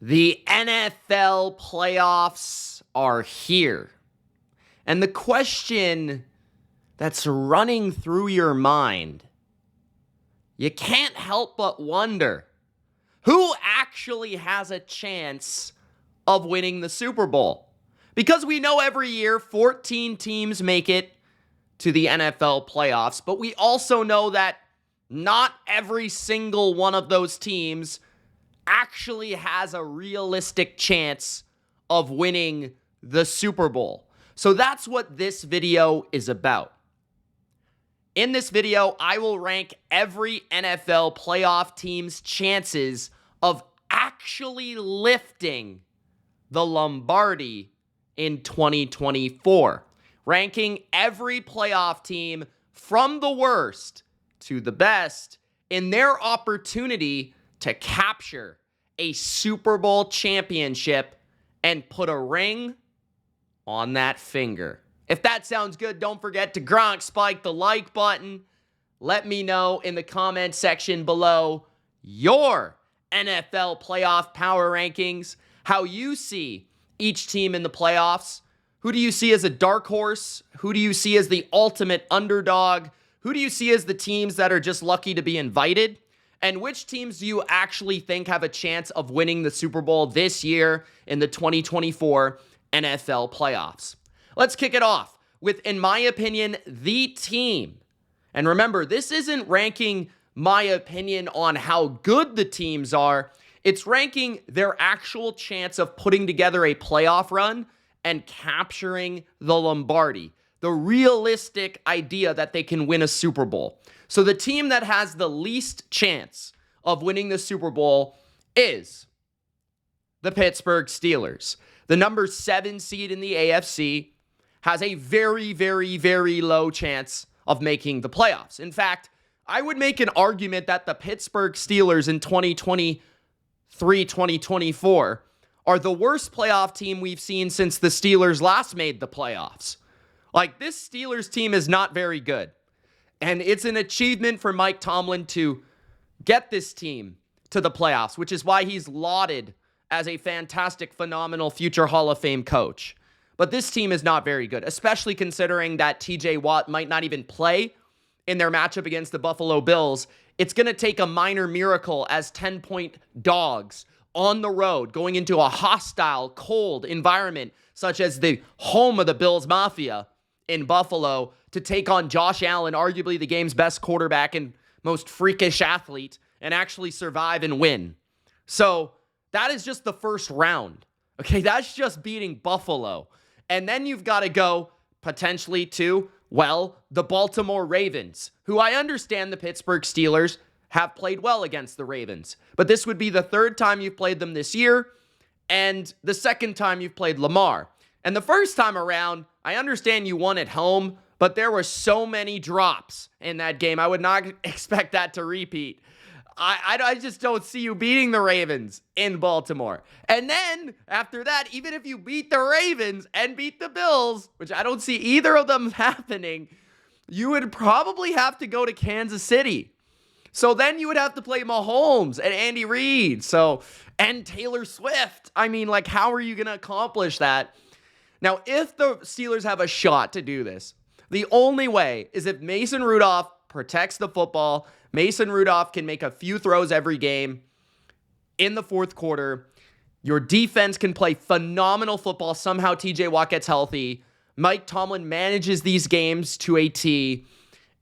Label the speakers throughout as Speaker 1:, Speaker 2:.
Speaker 1: The NFL playoffs are here. And the question that's running through your mind, you can't help but wonder, who actually has a chance of winning the Super Bowl? Because we know every year 14 teams make it to the NFL playoffs, but we also know that not every single one of those teams actually has a realistic chance of winning the Super Bowl. So that's what this video is about. In this video, I will rank every NFL playoff team's chances of actually lifting the Lombardi in 2024. Ranking every playoff team from the worst to the best in their opportunity to capture a Super Bowl championship and put a ring on that finger. If that sounds good, don't forget to spike the like button. Let me know in the comment section below your NFL playoff power rankings, how you see each team in the playoffs. Who do you see as a dark horse? Who do you see as the ultimate underdog? Who do you see as the teams that are just lucky to be invited? And which teams do you actually think have a chance of winning the Super Bowl this year in the 2024 NFL playoffs? Let's kick it off with, in my opinion, the team. And remember, this isn't ranking my opinion on how good the teams are. It's ranking their actual chance of putting together a playoff run and capturing the Lombardi. The realistic idea that they can win a Super Bowl. So the team that has the least chance of winning the Super Bowl is the Pittsburgh Steelers. The number 7 seed in the AFC has a very, very, very low chance of making the playoffs. In fact, I would make an argument that the Pittsburgh Steelers in 2023-2024 are the worst playoff team we've seen since the Steelers last made the playoffs. Like, this Steelers team is not very good. And it's an achievement for Mike Tomlin to get this team to the playoffs, which is why he's lauded as a fantastic, phenomenal future Hall of Fame coach. But this team is not very good, especially considering that TJ Watt might not even play in their matchup against the Buffalo Bills. It's going to take a minor miracle as 10-point dogs on the road, going into a hostile, cold environment, such as the home of the Bills Mafia in Buffalo, to take on Josh Allen, arguably the game's best quarterback and most freakish athlete, and actually survive and win. So that is just the first round. Okay, that's just beating Buffalo. And then you've got to go potentially to, well, the Baltimore Ravens, who I understand the Pittsburgh Steelers have played well against the Ravens. But this would be the third time you've played them this year, and the second time you've played Lamar. And the first time around, I understand you won at home, but there were so many drops in that game. I would not expect that to repeat. I just don't see you beating the Ravens in Baltimore. And then, after that, even if you beat the Ravens and beat the Bills, which I don't see either of them happening, you would probably have to go to Kansas City. So then you would have to play Mahomes and Andy Reid, and Taylor Swift. I mean, like, how are you going to accomplish that? Now, if the Steelers have a shot to do this, the only way is if Mason Rudolph protects the football. Mason Rudolph can make a few throws every game in the fourth quarter. Your defense can play phenomenal football. Somehow TJ Watt gets healthy. Mike Tomlin manages these games to a T,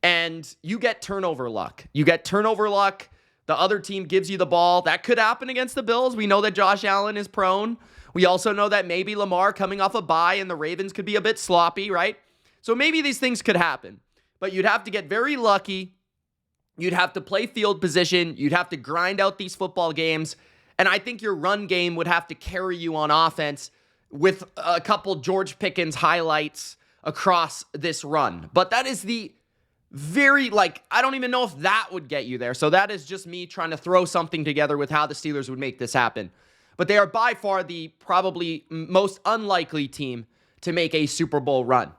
Speaker 1: and you get turnover luck. The other team gives you the ball. That could happen against the Bills. We know that Josh Allen is prone. We also know that maybe Lamar coming off a bye and the Ravens could be a bit sloppy, right? So maybe these things could happen, but you'd have to get very lucky. You'd have to play field position. You'd have to grind out these football games. And I think your run game would have to carry you on offense with a couple George Pickens highlights across this run. But that is the I don't even know if that would get you there. So that is just me trying to throw something together with how the Steelers would make this happen. But they are by far the probably most unlikely team to make a Super Bowl run.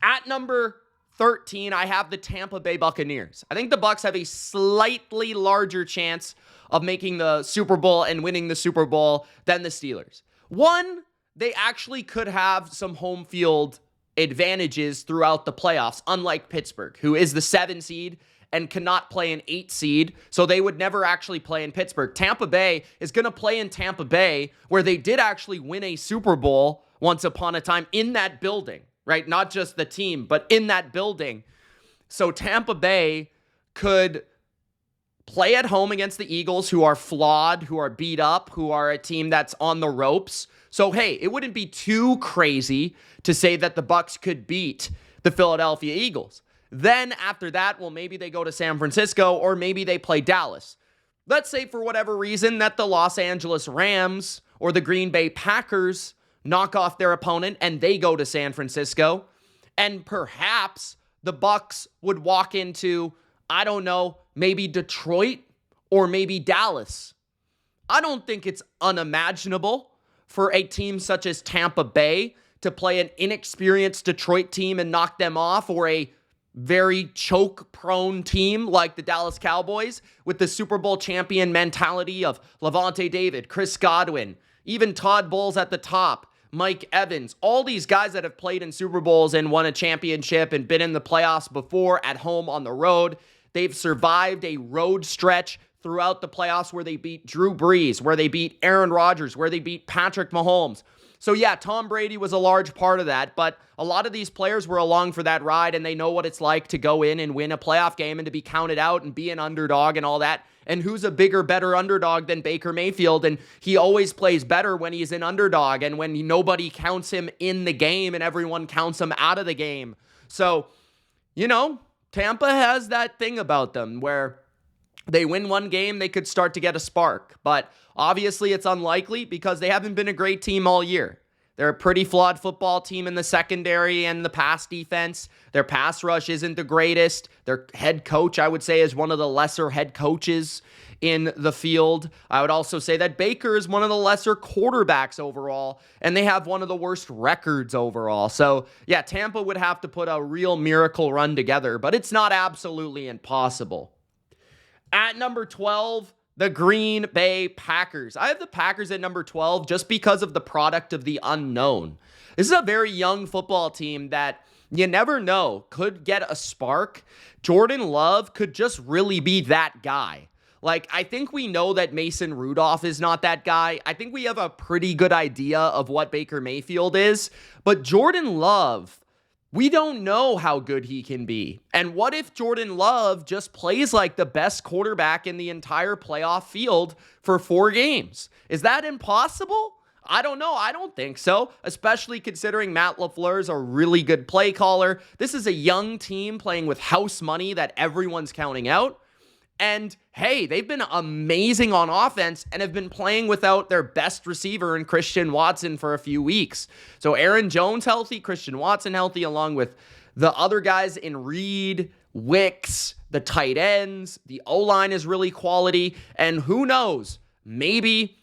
Speaker 1: At number 13, I have the Tampa Bay Buccaneers. I think the Bucs have a slightly larger chance of making the Super Bowl and winning the Super Bowl than the Steelers. One, they actually could have some home field advantages throughout the playoffs, unlike Pittsburgh, who is the 7 seed and cannot play an 8 seed, so they would never actually play in Pittsburgh. Tampa Bay is going to play in Tampa Bay, where they did actually win a Super Bowl once upon a time in that building, right? Not just the team, but in that building. So Tampa Bay could play at home against the Eagles, who are flawed, who are beat up, who are a team that's on the ropes. So, hey, it wouldn't be too crazy to say that the Bucs could beat the Philadelphia Eagles. Then after that, well, maybe they go to San Francisco or maybe they play Dallas. Let's say for whatever reason that the Los Angeles Rams or the Green Bay Packers knock off their opponent and they go to San Francisco, and perhaps the Bucs would walk into, I don't know, maybe Detroit or maybe Dallas. I don't think it's unimaginable for a team such as Tampa Bay to play an inexperienced Detroit team and knock them off, or a very choke-prone team like the Dallas Cowboys with the Super Bowl champion mentality of Levante David, Chris Godwin, even Todd Bowles at the top, Mike Evans, all these guys that have played in Super Bowls and won a championship and been in the playoffs before, at home, on the road. They've survived a road stretch throughout the playoffs where they beat Drew Brees, where they beat Aaron Rodgers, where they beat Patrick Mahomes. So yeah, Tom Brady was a large part of that, but a lot of these players were along for that ride, and they know what it's like to go in and win a playoff game and to be counted out and be an underdog and all that. And who's a bigger, better underdog than Baker Mayfield? And he always plays better when he's an underdog and when nobody counts him in the game and everyone counts him out of the game. So, you know, Tampa has that thing about them where they win one game, they could start to get a spark. But obviously it's unlikely because they haven't been a great team all year. They're a pretty flawed football team in the secondary and the pass defense. Their pass rush isn't the greatest. Their head coach, I would say, is one of the lesser head coaches in the field. I would also say that Baker is one of the lesser quarterbacks overall, and they have one of the worst records overall. So, yeah, Tampa would have to put a real miracle run together, but it's not absolutely impossible. At number 12, the Green Bay Packers. I have the Packers at number 12 just because of the product of the unknown. This is a very young football team that you never know could get a spark. Jordan Love could just really be that guy. Like, I think we know that Mason Rudolph is not that guy. I think we have a pretty good idea of what Baker Mayfield is. But Jordan Love, we don't know how good he can be. And what if Jordan Love just plays like the best quarterback in the entire playoff field for 4 games? Is that impossible? I don't know. I don't think so, especially considering Matt LaFleur is a really good play caller. This is a young team playing with house money that everyone's counting out. And hey, they've been amazing on offense and have been playing without their best receiver in Christian Watson for a few weeks. So Aaron Jones healthy, Christian Watson healthy, along with the other guys in Reed, Wicks, the tight ends. The O-line is really quality. And who knows, maybe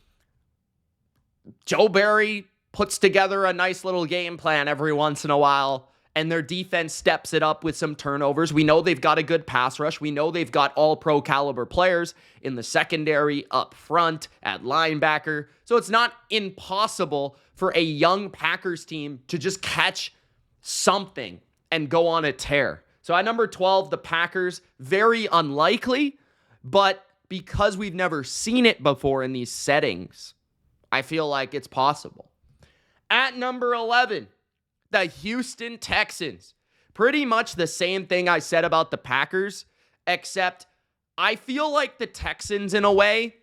Speaker 1: Joe Barry puts together a nice little game plan every once in a while, and their defense steps it up with some turnovers. We know they've got a good pass rush. We know they've got all-pro caliber players in the secondary, up front, at linebacker. So it's not impossible for a young Packers team to just catch something and go on a tear. So at number 12, the Packers, very unlikely, but because we've never seen it before in these settings, I feel like it's possible. At number 11, the Houston Texans. Pretty much the same thing I said about the Packers, except I feel like the Texans, in a way,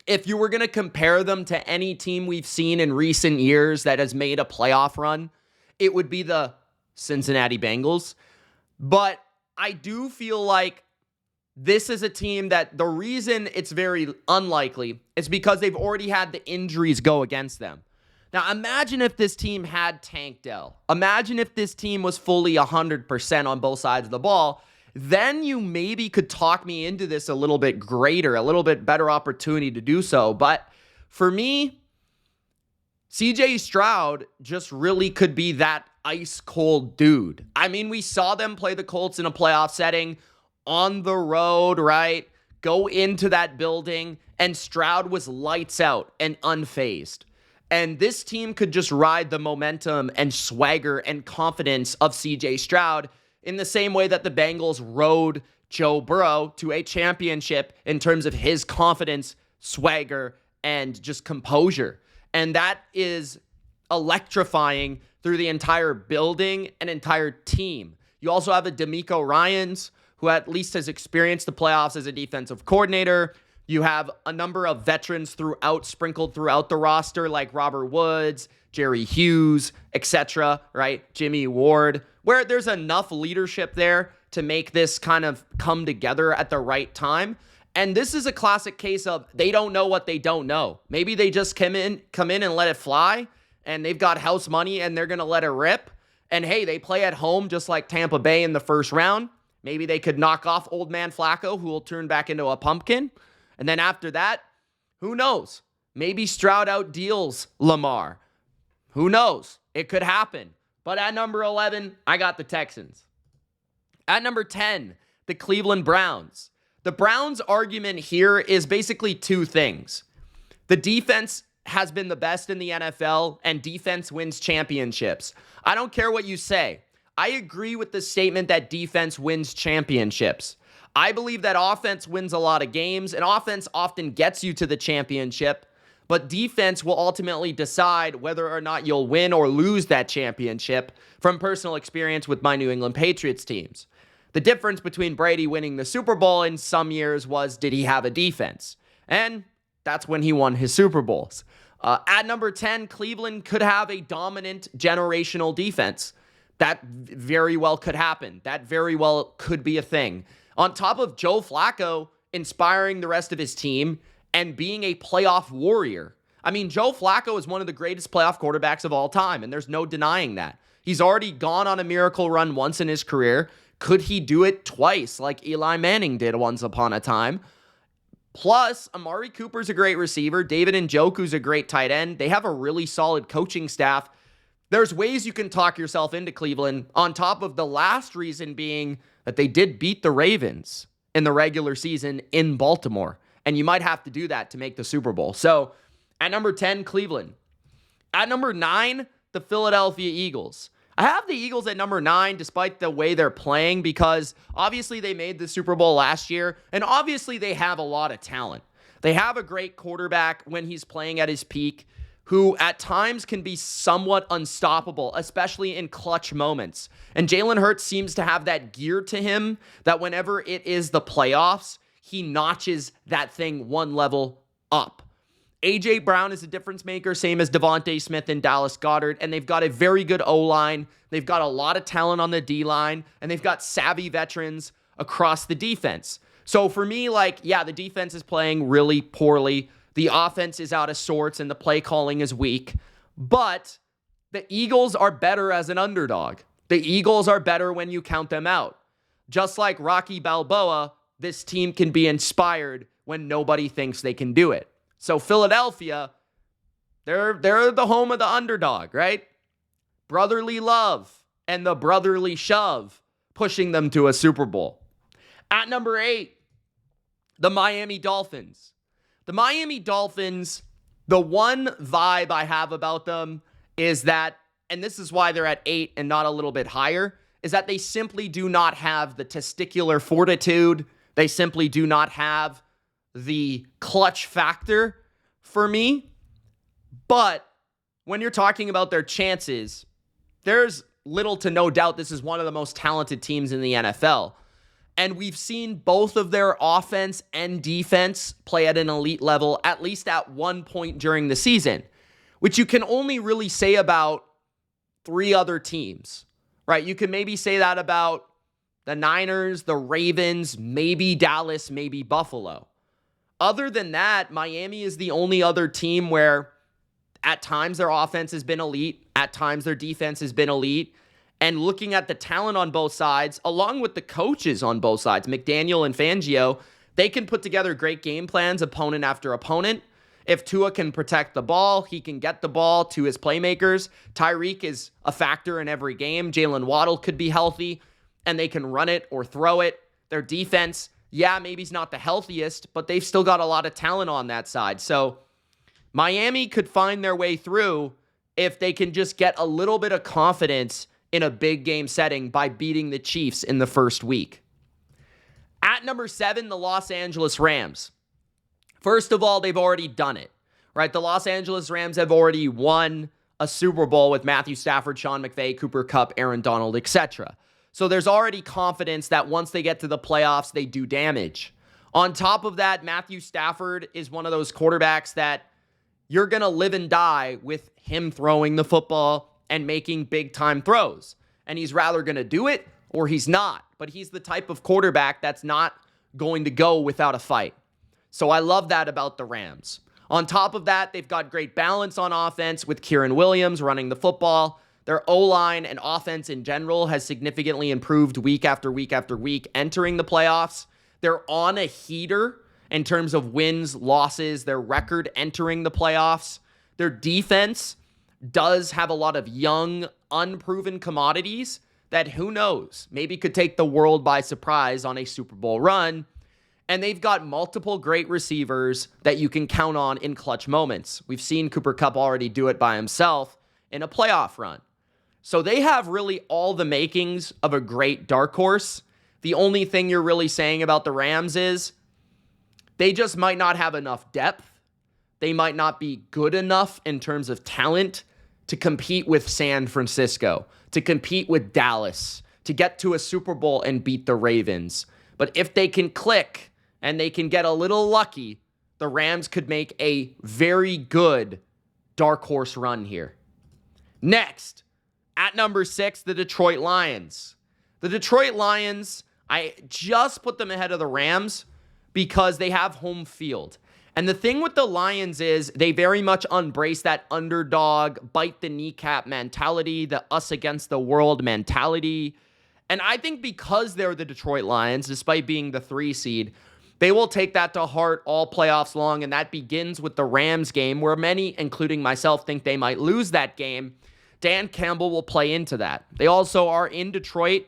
Speaker 1: if you were going to compare them to any team we've seen in recent years that has made a playoff run, it would be the Cincinnati Bengals. But I do feel like this is a team that the reason it's very unlikely is because they've already had the injuries go against them. Now, imagine if this team had Tank Dell. Imagine if this team was fully 100% on both sides of the ball. Then you maybe could talk me into this a little bit greater, a little bit better opportunity to do so. But for me, CJ Stroud just really could be that ice cold dude. I mean, we saw them play the Colts in a playoff setting on the road, right? Go into that building, and Stroud was lights out and unfazed. And this team could just ride the momentum and swagger and confidence of CJ Stroud in the same way that the Bengals rode Joe Burrow to a championship in terms of his confidence, swagger, and just composure. And that is electrifying through the entire building and entire team. You also have a DeMeco Ryans, who at least has experienced the playoffs as a defensive coordinator. You have a number of veterans sprinkled throughout the roster, like Robert Woods, Jerry Hughes, etc., right? Jimmy Ward, where there's enough leadership there to make this kind of come together at the right time. And this is a classic case of they don't know what they don't know. Maybe they just come in and let it fly, and they've got house money and they're going to let it rip. And hey, they play at home just like Tampa Bay in the first round. Maybe they could knock off old man Flacco, who will turn back into a pumpkin. And then after that, who knows? Maybe Stroud outdeals Lamar. Who knows? It could happen. But at number 11, I got the Texans. At number 10, the Cleveland Browns. The Browns' argument here is basically two things. The defense has been the best in the NFL, and defense wins championships. I don't care what you say. I agree with the statement that defense wins championships. I believe that offense wins a lot of games, and offense often gets you to the championship, but defense will ultimately decide whether or not you'll win or lose that championship from personal experience with my New England Patriots teams. The difference between Brady winning the Super Bowl in some years was, did he have a defense? And that's when he won his Super Bowls. At number 10, Cleveland could have a dominant generational defense. That very well could happen. That very well could be a thing. On top of Joe Flacco inspiring the rest of his team and being a playoff warrior. I mean, Joe Flacco is one of the greatest playoff quarterbacks of all time, and there's no denying that. He's already gone on a miracle run once in his career. Could he do it twice like Eli Manning did once upon a time? Plus, Amari Cooper's a great receiver. David Njoku's a great tight end. They have a really solid coaching staff. There's ways you can talk yourself into Cleveland, on top of the last reason being that they did beat the Ravens in the regular season in Baltimore. And you might have to do that to make the Super Bowl. So, at number 10, Cleveland. At number 9, the Philadelphia Eagles. I have the Eagles at number 9 despite the way they're playing, because obviously they made the Super Bowl last year, and obviously they have a lot of talent. They have a great quarterback when he's playing at his peak, who at times can be somewhat unstoppable, especially in clutch moments. And Jalen Hurts seems to have that gear to him that whenever it is the playoffs, he notches that thing one level up. A.J. Brown is a difference maker, same as Devontae Smith and Dallas Goedert, and they've got a very good O-line. They've got a lot of talent on the D-line, and they've got savvy veterans across the defense. So for me, the defense is playing really poorly. The offense is out of sorts, and the play calling is weak. But the Eagles are better as an underdog. The Eagles are better when you count them out. Just like Rocky Balboa, this team can be inspired when nobody thinks they can do it. So Philadelphia, they're the home of the underdog, right? Brotherly love and the brotherly shove pushing them to a Super Bowl. At number 8, the Miami Dolphins. The Miami Dolphins, the one vibe I have about them is that, and this is why they're at 8 and not a little bit higher, is that they simply do not have the testicular fortitude. They simply do not have the clutch factor for me. But when you're talking about their chances, there's little to no doubt this is one of the most talented teams in the NFL. And we've seen both of their offense and defense play at an elite level, at least at one point during the season, which you can only really say about 3 other teams, right? You can maybe say that about the Niners, the Ravens, maybe Dallas, maybe Buffalo. Other than that, Miami is the only other team where at times their offense has been elite, at times their defense has been elite. And looking at the talent on both sides, along with the coaches on both sides, McDaniel and Fangio, they can put together great game plans, opponent after opponent. If Tua can protect the ball, he can get the ball to his playmakers. Tyreek is a factor in every game. Jalen Waddle could be healthy, and they can run it or throw it. Their defense, yeah, maybe it's not the healthiest, but they've still got a lot of talent on that side. So Miami could find their way through if they can just get a little bit of confidence in a big game setting by beating the Chiefs in the first week. At number 7, the Los Angeles Rams. First of all, they've already done it, right? The Los Angeles Rams have already won a Super Bowl with Matthew Stafford, Sean McVay, Cooper Kupp, Aaron Donald, etc. So there's already confidence that once they get to the playoffs, they do damage. On top of that, Matthew Stafford is one of those quarterbacks that you're going to live and die with him throwing the football and making big-time throws. And he's rather going to do it or he's not. But he's the type of quarterback that's not going to go without a fight. So I love that about the Rams. On top of that, they've got great balance on offense with Kieran Williams running the football. Their O-line and offense in general has significantly improved week after week after week entering the playoffs. They're on a heater in terms of wins, losses, their record entering the playoffs. Their defense does have a lot of young, unproven commodities that who knows, maybe could take the world by surprise on a Super Bowl run. And they've got multiple great receivers that you can count on in clutch moments. We've seen Cooper Kupp already do it by himself in a playoff run. So they have really all the makings of a great dark horse. The only thing you're really saying about the Rams is they just might not have enough depth. They might not be good enough in terms of talent to compete with San Francisco, to compete with Dallas, to get to a Super Bowl and beat the Ravens. But if they can click and they can get a little lucky, the Rams could make a very good dark horse run here. Next, at number 6, the Detroit Lions. The Detroit Lions, I just put them ahead of the Rams because they have home field. And the thing with the Lions is they very much embrace that underdog, bite the kneecap mentality, the us against the world mentality. And I think because they're the Detroit Lions, despite being the 3 seed, they will take that to heart all playoffs long, and that begins with the Rams game, where many, including myself, think they might lose that game. Dan Campbell will play into that. They also are in Detroit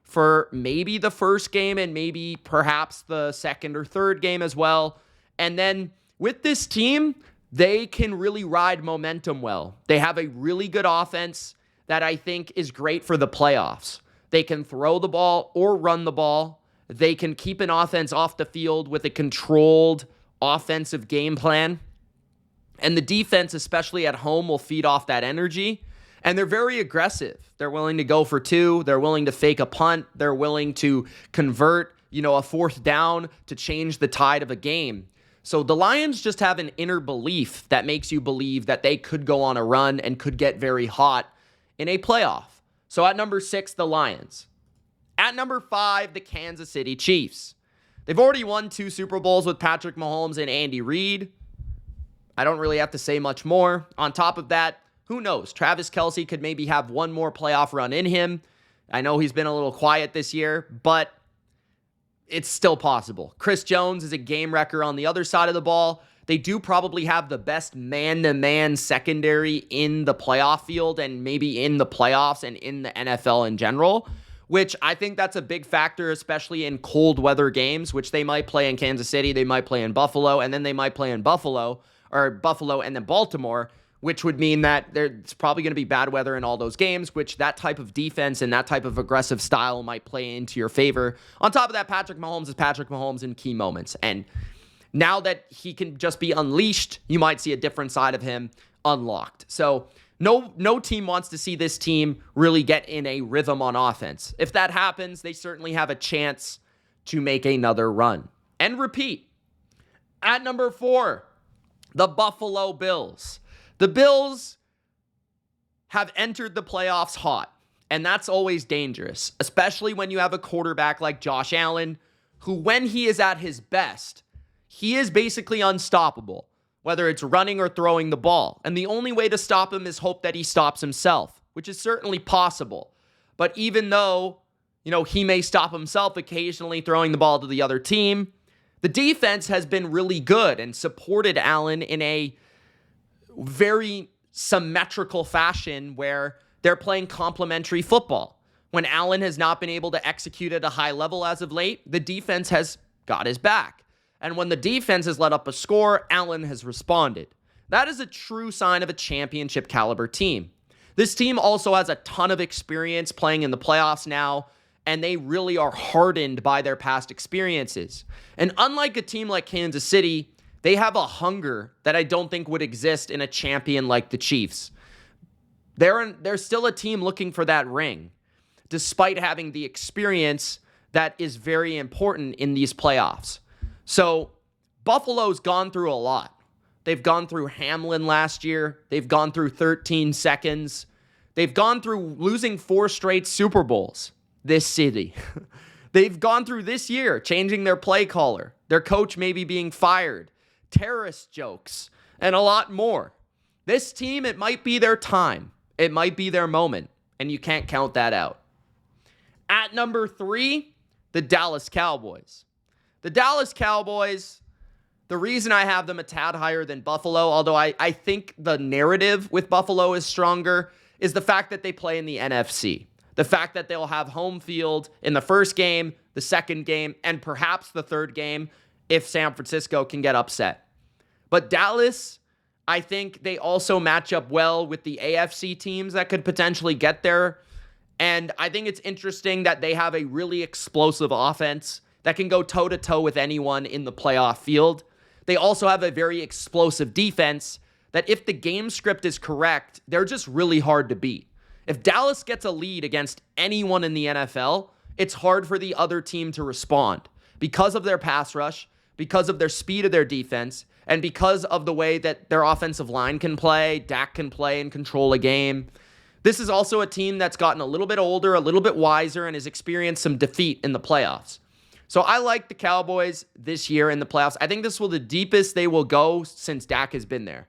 Speaker 1: for maybe the first game and maybe perhaps the second or third game as well. And then with this team, they can really ride momentum well. They have a really good offense that I think is great for the playoffs. They can throw the ball or run the ball. They can keep an offense off the field with a controlled offensive game plan. And the defense, especially at home, will feed off that energy. And they're very aggressive. They're willing to go for 2. They're willing to fake a punt. They're willing to convert, a 4th down to change the tide of a game. So the Lions just have an inner belief that makes you believe that they could go on a run and could get very hot in a playoff. So at number 6, the Lions. At number 5, the Kansas City Chiefs. They've already won 2 Super Bowls with Patrick Mahomes and Andy Reid. I don't really have to say much more. On top of that, who knows? Travis Kelce could maybe have one more playoff run in him. I know he's been a little quiet this year, but it's still possible. Chris Jones is a game wrecker on the other side of the ball. They do probably have the best man-to-man secondary in the playoff field and maybe in the playoffs and in the NFL in general, which I think that's a big factor, especially in cold weather games, which they might play in Kansas City, they might play in Buffalo, and then they might play in Buffalo and then Baltimore, which would mean that there's probably going to be bad weather in all those games, which that type of defense and that type of aggressive style might play into your favor. On top of that, Patrick Mahomes is Patrick Mahomes in key moments. And now that he can just be unleashed, you might see a different side of him unlocked. So no team wants to see this team really get in a rhythm on offense. If that happens, they certainly have a chance to make another run. And repeat. At number 4, the Buffalo Bills. The Bills have entered the playoffs hot, and that's always dangerous, especially when you have a quarterback like Josh Allen, who when he is at his best, he is basically unstoppable, whether it's running or throwing the ball. And the only way to stop him is hope that he stops himself, which is certainly possible. But even though, he may stop himself occasionally throwing the ball to the other team, The defense has been really good and supported Allen in a very symmetrical fashion where they're playing complementary football. When Allen has not been able to execute at a high level as of late, the defense has got his back. And when the defense has let up a score, Allen has responded. That is a true sign of a championship caliber team. This team also has a ton of experience playing in the playoffs now, and they really are hardened by their past experiences. And unlike a team like Kansas City, they have a hunger that I don't think would exist in a champion like the Chiefs. They're still a team looking for that ring, despite having the experience that is very important in these playoffs. So Buffalo's gone through a lot. They've gone through Hamlin last year. They've gone through 13 seconds. They've gone through losing 4 straight Super Bowls. This city. They've gone through this year, changing their play caller, their coach maybe being fired, terrorist jokes, and a lot more. This team, it might be their time. It might be their moment, and you can't count that out. At number 3, the Dallas Cowboys. The Dallas Cowboys, the reason I have them a tad higher than Buffalo, although I think the narrative with Buffalo is stronger, is the fact that they play in the NFC. The fact that they'll have home field in the first game, the second game, and perhaps the third game if San Francisco can get upset. But Dallas, I think they also match up well with the AFC teams that could potentially get there. And I think it's interesting that they have a really explosive offense that can go toe-to-toe with anyone in the playoff field. They also have a very explosive defense that if the game script is correct, they're just really hard to beat. If Dallas gets a lead against anyone in the NFL, it's hard for the other team to respond because of their pass rush, because of their speed of their defense, and because of the way that their offensive line can play, Dak can play and control a game. This is also a team that's gotten a little bit older, a little bit wiser, and has experienced some defeat in the playoffs. So I like the Cowboys this year in the playoffs. I think this will be the deepest they will go since Dak has been there.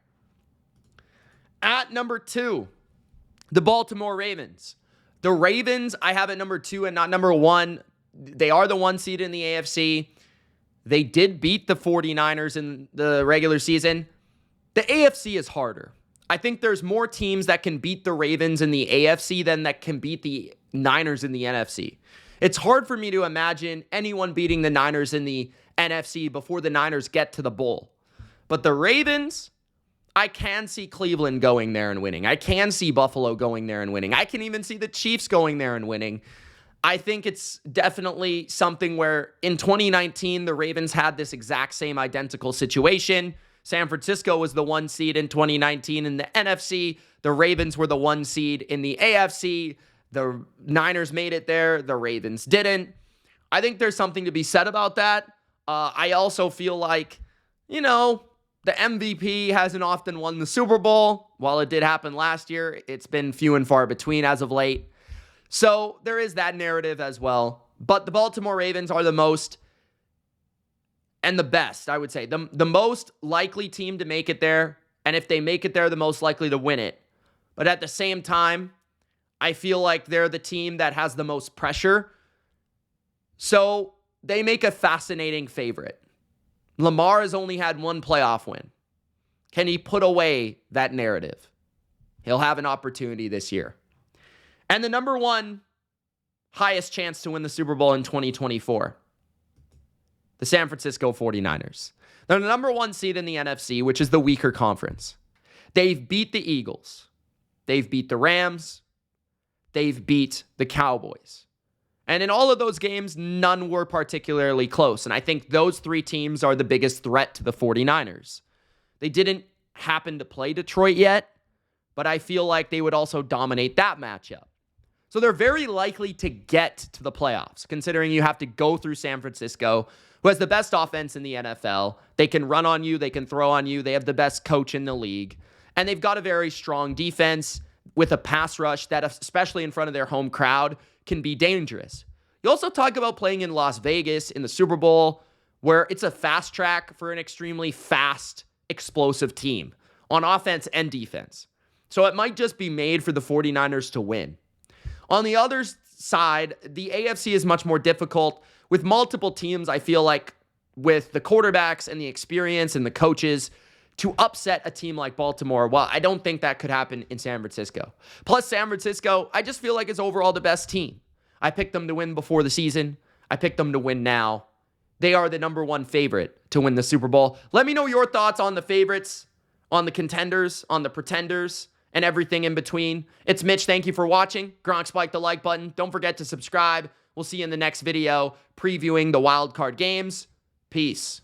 Speaker 1: At number 2, the Baltimore Ravens. The Ravens, I have at number 2 and not number 1. They are the 1 seed in the AFC. They did beat the 49ers in the regular season. The AFC is harder. I think there's more teams that can beat the Ravens in the AFC than that can beat the Niners in the NFC. It's hard for me to imagine anyone beating the Niners in the NFC before the Niners get to the bowl. But the Ravens, I can see Cleveland going there and winning. I can see Buffalo going there and winning. I can even see the Chiefs going there and winning. I think it's definitely something where in 2019, the Ravens had this exact same identical situation. San Francisco was the 1 seed in 2019 in the NFC. The Ravens were the 1 seed in the AFC. The Niners made it there. The Ravens didn't. I think there's something to be said about that. I also feel like, the MVP hasn't often won the Super Bowl. While it did happen last year, it's been few and far between as of late. So there is that narrative as well. But the Baltimore Ravens are the most and the best, I would say. The most likely team to make it there. And if they make it there, the most likely to win it. But at the same time, I feel like they're the team that has the most pressure. So they make a fascinating favorite. Lamar has only had 1 playoff win. Can he put away that narrative? He'll have an opportunity this year. And the number 1 highest chance to win the Super Bowl in 2024, the San Francisco 49ers. They're the number 1 seed in the NFC, which is the weaker conference. They've beat the Eagles. They've beat the Rams. They've beat the Cowboys. And in all of those games, none were particularly close. And I think those 3 teams are the biggest threat to the 49ers. They didn't happen to play Detroit yet, but I feel like they would also dominate that matchup. So they're very likely to get to the playoffs, considering you have to go through San Francisco, who has the best offense in the NFL. They can run on you. They can throw on you. They have the best coach in the league. And they've got a very strong defense with a pass rush that, especially in front of their home crowd, can be dangerous. You also talk about playing in Las Vegas in the Super Bowl, where it's a fast track for an extremely fast, explosive team on offense and defense. So it might just be made for the 49ers to win. On the other side, the AFC is much more difficult. With multiple teams, I feel like with the quarterbacks and the experience and the coaches to upset a team like Baltimore. Well, I don't think that could happen in San Francisco. Plus, San Francisco, I just feel like is overall the best team. I picked them to win before the season. I picked them to win now. They are the number one favorite to win the Super Bowl. Let me know your thoughts on the favorites, on the contenders, on the pretenders, and everything in between. It's Mitch. Thank you for watching. Gronk, spike the like button. Don't forget to subscribe. We'll see you in the next video previewing the wild card games. Peace.